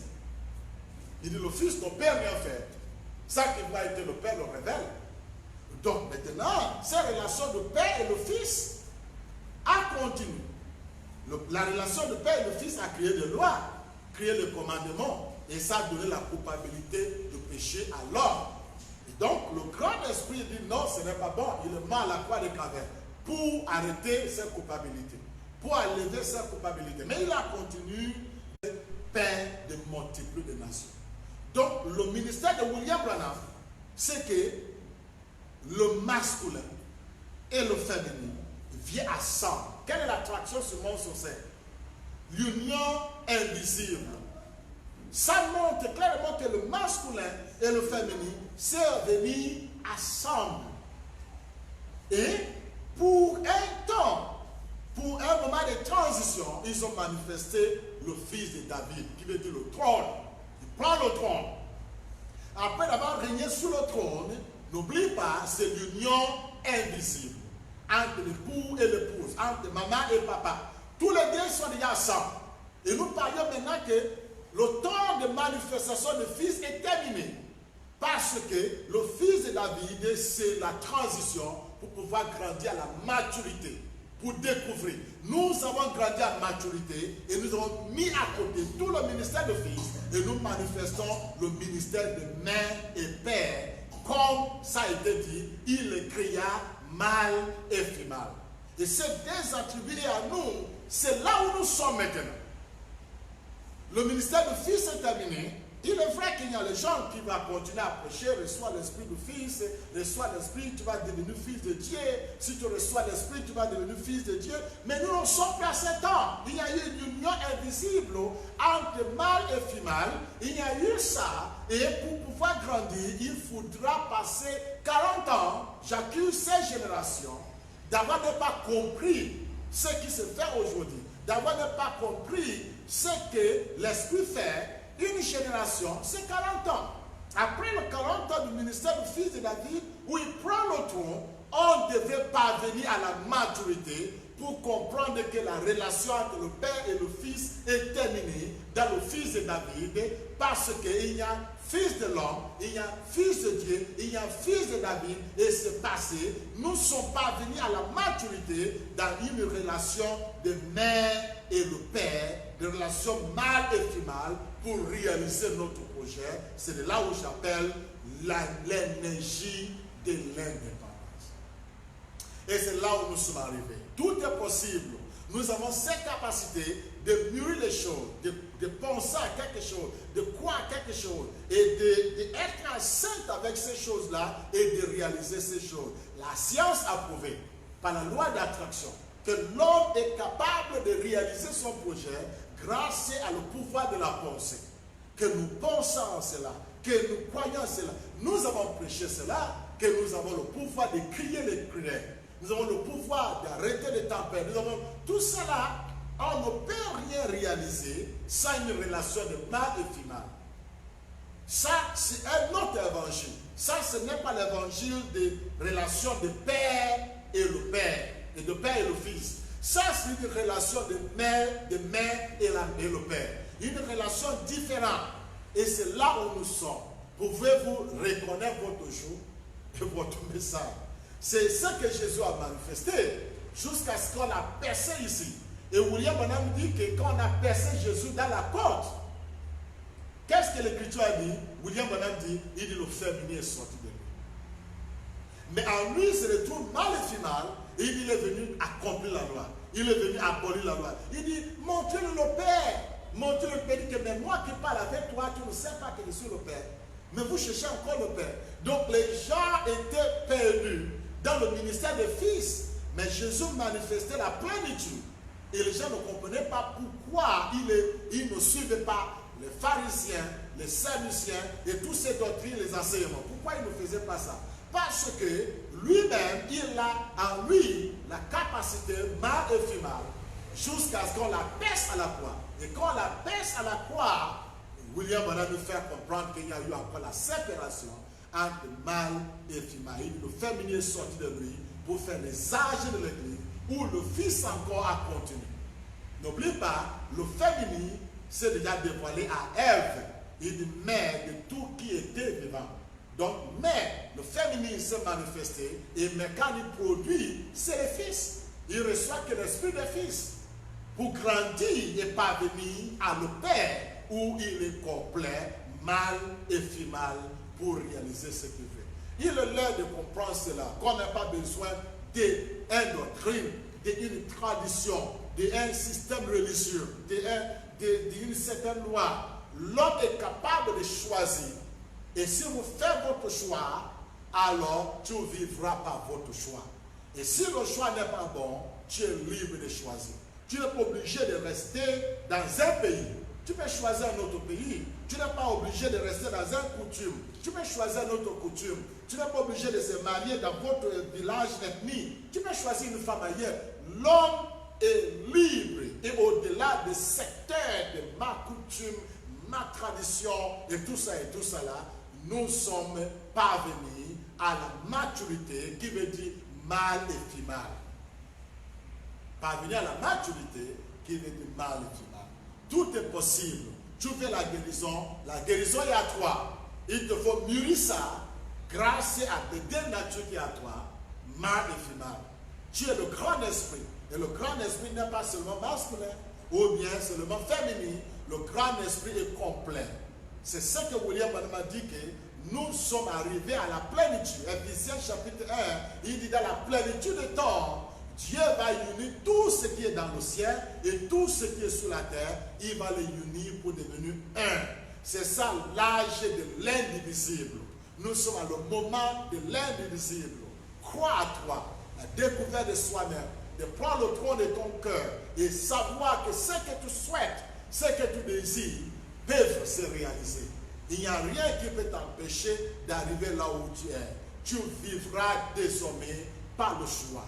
Il dit le Fils, ton Père vient faire. Ça qui va être le Père le révèle. Donc maintenant, cette relation de Père et le Fils a continué. La relation de Père et le Fils a créé des lois, créé des commandements, et ça a donné la culpabilité de péché à l'homme. Et donc, le grand esprit dit non, ce n'est pas bon, il est mort à la croix de Calvaire pour arrêter cette culpabilité, pour enlever cette culpabilité. Mais il a continué, Père de multiples de nations. Donc, le ministère de William Branham, c'est que le masculin et le féminin viennent ensemble. Quelle est l'attraction sur mon succès? l'union invisible. Ça montre clairement que le masculin et le féminin sont venus ensemble. Et pour un temps, pour un moment de transition, ils ont manifesté le fils de David, qui veut dire le trône. Il prend le trône. Après d'avoir régné sur le trône, n'oublie pas, c'est l'union invisible entre l'époux et l'épouse, entre maman et papa. Tous les deux sont déjà ensemble. Et nous parlons maintenant que le temps de manifestation du fils est terminé. Parce que le fils de David, c'est la transition pour pouvoir grandir à la maturité, pour découvrir. Nous avons grandi à la maturité et nous avons mis à côté tout le ministère de fils et nous manifestons le ministère de mère et père. Comme ça a été dit, il les créa mâle et femelle. Et ces deux attribués à nous, c'est là où nous sommes maintenant. Le ministère du fils est terminé. Il est vrai qu'il y a les gens qui vont continuer à prêcher, reçois l'esprit du fils, reçois l'esprit, tu vas devenir fils de Dieu. Si tu reçois l'esprit, tu vas devenir fils de Dieu. Mais nous ne sommes pas à ce temps. Il y a eu une union invisible entre mâle et femelle. Il y a eu ça. Et pour pouvoir grandir, il faudra passer 40 ans. J'accuse ces générations d'avoir ne pas compris ce qui se fait aujourd'hui. D'avoir ne pas compris ce que l'esprit fait. Une génération, c'est 40 ans. Après les 40 ans du ministère du fils de David, où il prend le trône, on devait parvenir à la maturité pour comprendre que la relation entre le père et le fils est terminée dans le fils de David, parce qu'il y a fils de l'homme, il y a fils de Dieu, il y a fils de David, et c'est passé. Nous sommes parvenus à la maturité dans une relation de mère et le père, de relation mâle et femelle, pour réaliser notre projet. C'est de là où j'appelle l'énergie de l'indépendance. Et c'est là où nous sommes arrivés. Tout est possible. Nous avons cette capacité de mûrir les choses, de penser à quelque chose, de croire à quelque chose, et d'être enceinte avec ces choses-là et de réaliser ces choses. La science a prouvé, par la loi d'attraction, que l'homme est capable de réaliser son projet grâce à le pouvoir de la pensée. Que nous pensons en cela, que nous croyons en cela. Nous avons prêché cela, que nous avons le pouvoir de crier les prières. Nous avons le pouvoir d'arrêter les tempêtes. Nous avons tout cela. On ne peut rien réaliser sans une relation de mâle et femelle. Ça, c'est un autre évangile. Ça, ce n'est pas l'évangile de relation de père et le père, et de père et le fils. Ça, c'est une relation de mère et le père. Une relation différente. Et c'est là où nous sommes. Pouvez-vous reconnaître votre jour et votre message? C'est ce que Jésus a manifesté jusqu'à ce qu'on a percé ici. Et William Branham dit que quand on a percé Jésus dans la côte, qu'est-ce que l'Écriture a dit? William Branham dit, il dit le féminin est sorti de lui. Mais en lui se retrouve mâle et femelle, et il est venu accomplir la loi. Il est venu abolir la loi. Il dit, montrez-le le Père. Montrez-le le Père. Il dit que mais moi qui parle avec toi, tu ne sais pas que je suis le Père. Mais vous cherchez encore le Père. Donc les gens étaient perdus dans le ministère des fils. Mais Jésus manifestait la plénitude. Et les gens ne comprenaient pas pourquoi ils ne suivaient pas les pharisiens, les sadduciens et tous ces doctrines, les enseignements. Pourquoi ils ne faisaient pas ça? Parce que lui-même, il a en lui la capacité mâle et femelle jusqu'à ce qu'on la perce à la croix. Et quand on la perce à la croix, William va nous faire comprendre qu'il y a eu encore la séparation entre mâle et femelle. Le féminin est sorti de lui pour faire les âges de l'église où le fils encore a continué. N'oublie pas, le féminin s'est déjà dévoilé à Ève, une mère de tout qui était vivant. Donc, mais le féminin s'est manifesté, et mais quand il produit, c'est le fils. Il reçoit que l'esprit des fils pour grandir et parvenir à le Père, où il est complet, mâle et femelle, pour réaliser ce qu'il veut. Il est l'heure de comprendre cela, qu'on n'a pas besoin d'une doctrine, d'une tradition, d'un système religieux, d'une certaine loi. L'homme est capable de choisir. Et si vous faites votre choix, alors tu vivras par votre choix. Et si le choix n'est pas bon, tu es libre de choisir. Tu n'es pas obligé de rester dans un pays. Tu peux choisir un autre pays. Tu n'es pas obligé de rester dans une coutume. Tu peux choisir une autre coutume. Tu n'es pas obligé de se marier dans votre village ethnique. Tu peux choisir une femme ailleurs. L'homme est libre. Et au-delà des secteurs de ma coutume, ma tradition et tout ça là, nous sommes parvenus à la maturité qui veut dire mâle et féminin. Parvenir à la maturité qui veut dire mâle et féminin. Tout est possible. Tu fais la guérison est à toi. Il te faut mûrir ça grâce à tes deux natures qui est à toi, mâle et féminin. Tu es le grand esprit. Et le grand esprit n'est pas seulement masculin ou bien seulement féminin. Le grand esprit est complet. C'est ce que William m'a dit que nous sommes arrivés à la plénitude. Éphésiens chapitre 1, il dit dans la plénitude de temps, Dieu va unir tout ce qui est dans le ciel et tout ce qui est sur la terre, il va les unir pour devenir un. C'est ça l'âge de l'indivisible. Nous sommes à le moment de l'indivisible. Crois à toi, la découverte de soi-même, de prendre le trône de ton cœur et savoir que ce que tu souhaites, ce que tu désires, peuvent se réaliser. Il n'y a rien qui peut t'empêcher d'arriver là où tu es. Tu vivras désormais par le choix.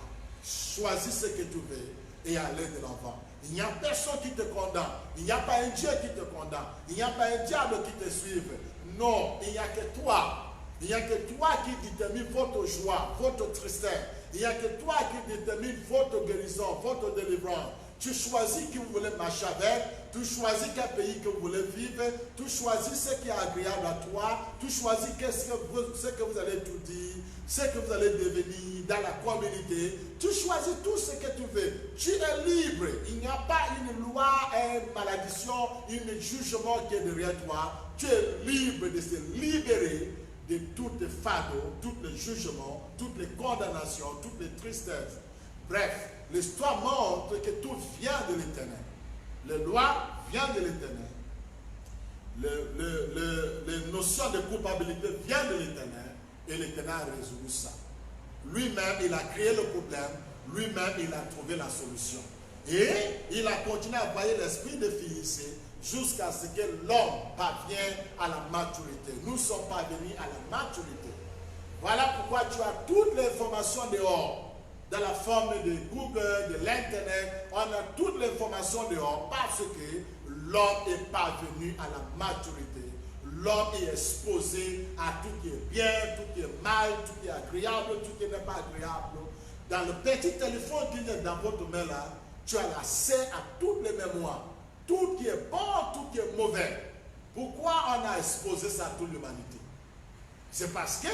Choisis ce que tu veux et aller de l'avant. Il n'y a personne qui te condamne. Il n'y a pas un Dieu qui te condamne. Il n'y a pas un diable qui te suive. Non, il n'y a que toi. Il n'y a que toi qui détermine votre joie, votre tristesse. Il n'y a que toi qui détermine votre guérison, votre délivrance. Tu choisis qui vous voulez marcher avec, tu choisis quel pays que vous voulez vivre, tu choisis ce qui est agréable à toi, tu choisis ce que vous allez tout dire, ce que vous allez devenir dans la communauté. Tu choisis tout ce que tu veux. Tu es libre. Il n'y a pas une loi, une malédiction, un jugement qui est derrière toi. Tu es libre de se libérer de toutes les fardeaux, tous les jugements, toutes les condamnations, toutes les tristesses. Bref, l'histoire montre que tout vient de l'Éternel. Les lois viennent de l'Éternel. Les notions de culpabilité viennent de l'Éternel. Et l'Éternel a résolu ça. Lui-même, il a créé le problème. Lui-même, il a trouvé la solution. Et il a continué à envoyer l'esprit de Philisée jusqu'à ce que l'homme parvienne à la maturité. Nous sommes parvenus à la maturité. Voilà pourquoi tu as toutes les informations dehors. Dans la forme de Google, de l'Internet, on a toutes les informations dehors parce que l'homme est parvenu à la maturité. L'homme est exposé à tout qui est bien, tout qui est mal, tout qui est agréable, tout qui n'est pas agréable. Dans le petit téléphone qui est dans votre main là, tu as l'accès à toutes les mémoires. Tout qui est bon, tout qui est mauvais. Pourquoi on a exposé ça à toute l'humanité? C'est parce que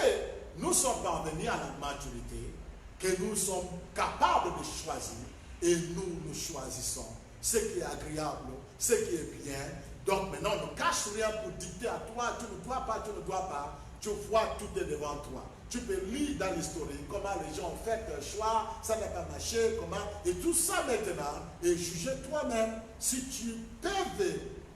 nous sommes parvenus à la maturité, que nous sommes capables de choisir et nous choisissons ce qui est agréable, ce qui est bien. Donc maintenant, ne cache rien pour dicter à toi, tu ne dois pas, tu ne dois pas. Tu vois, tout est devant toi. Tu peux lire dans l'histoire comment les gens ont fait leur choix, ça n'a pas marché, comment, et tout ça maintenant, et juger toi-même si tu peux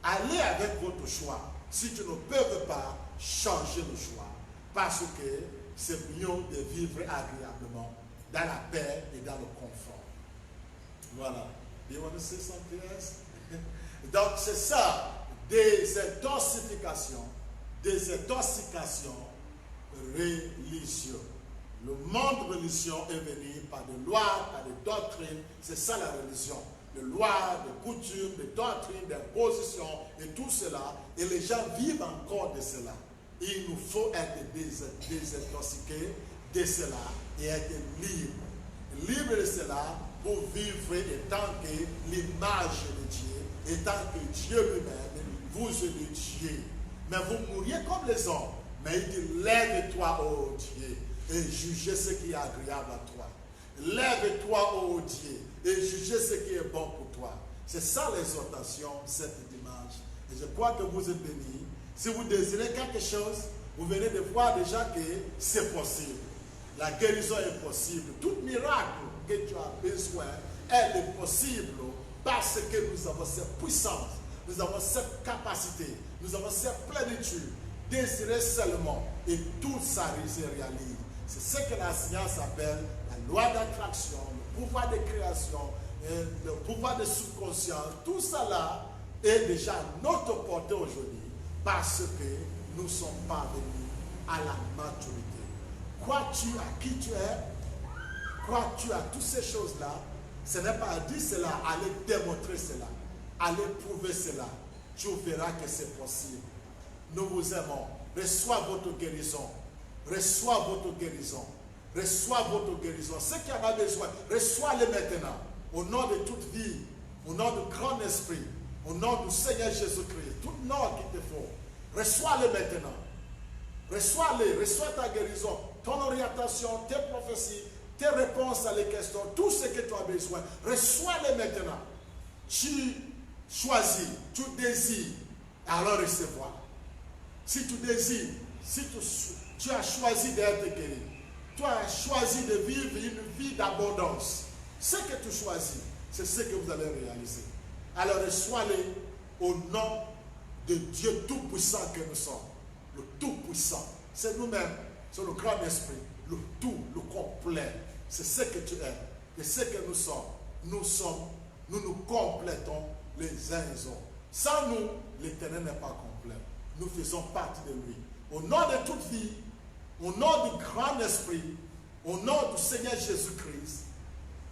aller avec votre choix, si tu ne peux pas changer le choix, parce que c'est mieux de vivre agréablement dans la paix et dans le confort. Voilà. Do you want to say something else? Donc c'est ça, des intoxications religieuses. Le monde religieux est venu par des lois, par des doctrines. C'est ça la religion. Des lois, des coutumes, des doctrines, des positions et tout cela. Et les gens vivent encore de cela. Il nous faut être désintoxiqués de cela et être libres. Libres de cela pour vivre étant que l'image de Dieu, étant que Dieu lui-même, vous êtes Dieu. Mais vous mouriez comme les hommes. Mais il dit, lève-toi, ô Dieu, et jugez ce qui est agréable à toi. Lève-toi, ô Dieu, et jugez ce qui est bon pour toi. C'est ça l'exhortation, cette dimanche. Et je crois que vous êtes bénis. Si vous désirez quelque chose, vous venez de voir déjà que c'est possible. La guérison est possible. Tout miracle que tu as besoin, elle est possible parce que nous avons cette puissance, nous avons cette capacité, nous avons cette plénitude. Désirer seulement et tout ça se réalise. C'est ce que la science appelle la loi d'attraction, le pouvoir de création, le pouvoir de subconscient, tout ça là est déjà à notre portée aujourd'hui parce que nous ne sommes pas venus à la maturité. Crois-tu à qui tu es? Crois-tu à toutes ces choses-là? Ce n'est pas à dire cela, aller démontrer cela, aller prouver cela. Tu verras que c'est possible. Nous vous aimons. Reçois votre guérison. Reçois votre guérison. Reçois votre guérison. Ce qui en a besoin, reçois-le maintenant. Au nom de toute vie, au nom du grand esprit, au nom du Seigneur Jésus-Christ, tout nom qu'il te faut, reçois-le maintenant. Reçois-le, reçois ta guérison, ton orientation, tes prophéties, tes réponses à les questions, tout ce que tu as besoin. Reçois-le maintenant. Tu choisis, tu désires, alors recevoir. Si tu désires, si tu as choisi d'être guéri, tu as choisi de vivre une vie d'abondance. Ce que tu choisis, c'est ce que vous allez réaliser. Alors reçois-le au nom de Dieu Tout-Puissant que nous sommes. Le Tout-Puissant, c'est nous-mêmes, c'est le grand esprit, le tout, le complet. C'est ce que tu es et ce que nous sommes. Nous nous complétons les uns les autres. Sans nous, l'Éternel n'est pas complet. Nous faisons partie de lui. Au nom de toute vie, au nom du grand esprit, au nom du Seigneur Jésus-Christ,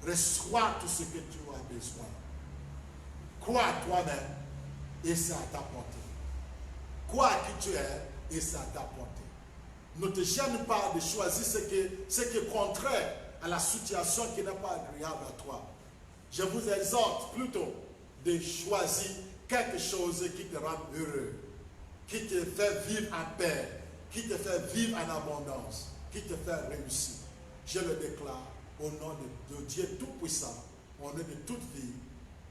reçois tout ce que tu as besoin. Crois à toi-même et c'est à ta portée. Crois à qui tu es et c'est à ta portée. Ne te gêne pas de choisir ce qui est contraire à la situation qui n'est pas agréable à toi. Je vous exhorte plutôt de choisir quelque chose qui te rend heureux, qui te fait vivre en paix, qui te fait vivre en abondance, qui te fait réussir. Je le déclare au nom de Dieu Tout-Puissant, au nom de toute vie,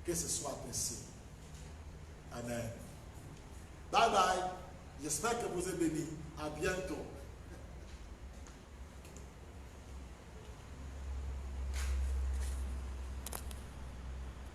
que ce soit ainsi. Amen. Bye bye. J'espère que vous êtes bénis. À bientôt.